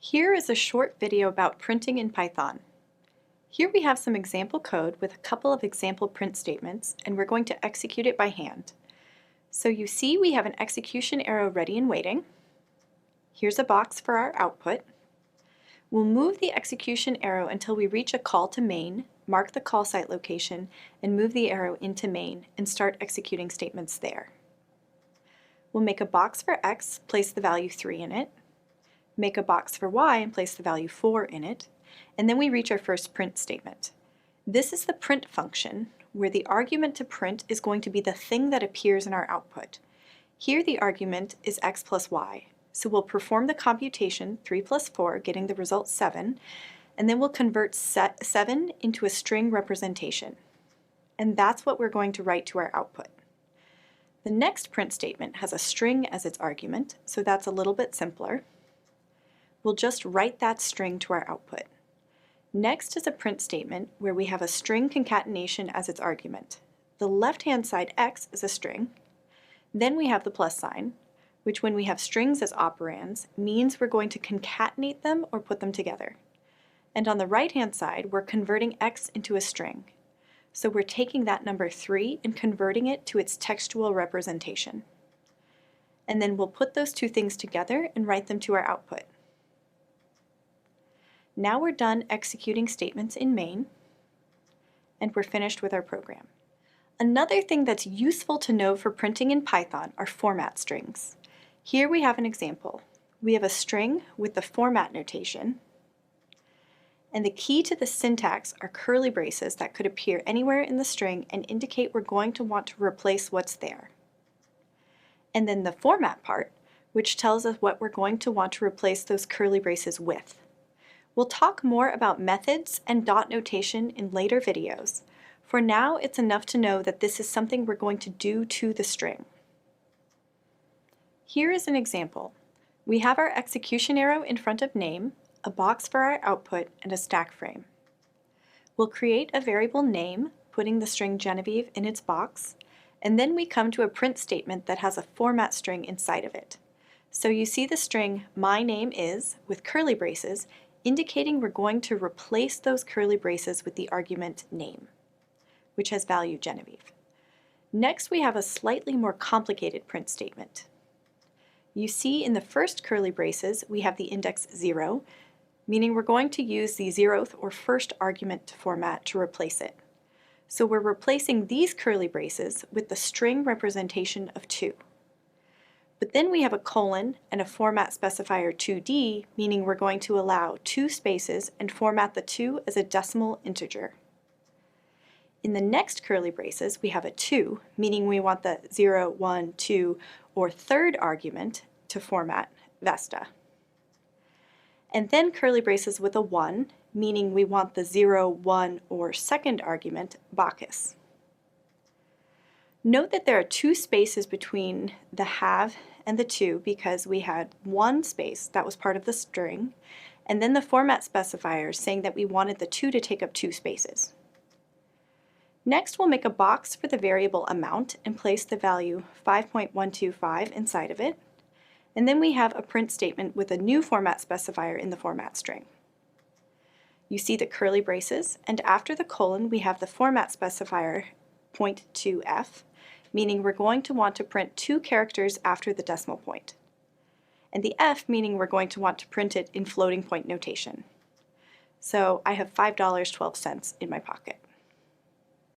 Here is a short video about printing in Python. Here we have some example code with a couple of example print statements, and we're going to execute it by hand. So you see we have an execution arrow ready and waiting. Here's a box for our output. We'll move the execution arrow until we reach a call to main, mark the call site location, and move the arrow into main and start executing statements there. We'll make a box for x, place the value 3 in it, make a box for y and place the value 4 in it, and then we reach our first print statement. This is the print function, where the argument to print is going to be the thing that appears in our output. Here the argument is x plus y, so we'll perform the computation 3 plus 4, getting the result 7, and then we'll convert 7 into a string representation. And that's what we're going to write to our output. The next print statement has a string as its argument, so that's a little bit simpler. We'll just write that string to our output. Next is a print statement where we have a string concatenation as its argument. The left-hand side x is a string. Then we have the plus sign, which when we have strings as operands means we're going to concatenate them or put them together. And on the right-hand side, we're converting x into a string. So we're taking that number 3 and converting it to its textual representation. And then we'll put those two things together and write them to our output. Now we're done executing statements in main, and we're finished with our program. Another thing that's useful to know for printing in Python are format strings. Here we have an example. We have a string with the format notation, and the key to the syntax are curly braces that could appear anywhere in the string and indicate we're going to want to replace what's there. And then the format part, which tells us what we're going to want to replace those curly braces with. We'll talk more about methods and dot notation in later videos. For now, it's enough to know that this is something we're going to do to the string. Here is an example. We have our execution arrow in front of name, a box for our output, and a stack frame. We'll create a variable name, putting the string Genevieve in its box, and then we come to a print statement that has a format string inside of it. So you see the string my name is with curly braces, indicating we're going to replace those curly braces with the argument name, which has value Genevieve. Next, we have a slightly more complicated print statement. You see in the first curly braces, we have the index 0, meaning we're going to use the 0th or first argument to format to replace it. So we're replacing these curly braces with the string representation of 2. But then we have a colon and a format specifier 2d, meaning we're going to allow 2 spaces and format the 2 as a decimal integer. In the next curly braces, we have a 2, meaning we want the 0, 1, 2, or third argument to format Vesta. And then curly braces with a 1, meaning we want the 0, 1, or second argument Bacchus. Note that there are 2 spaces between the have and the 2 because we had 1 space that was part of the string, and then the format specifier saying that we wanted the 2 to take up 2 spaces. Next, we'll make a box for the variable amount and place the value 5.125 inside of it, and then we have a print statement with a new format specifier in the format string. You see the curly braces, and after the colon we have the format specifier .2f, meaning we're going to want to print 2 characters after the decimal point. And the f meaning we're going to want to print it in floating point notation. So I have $5.12 in my pocket.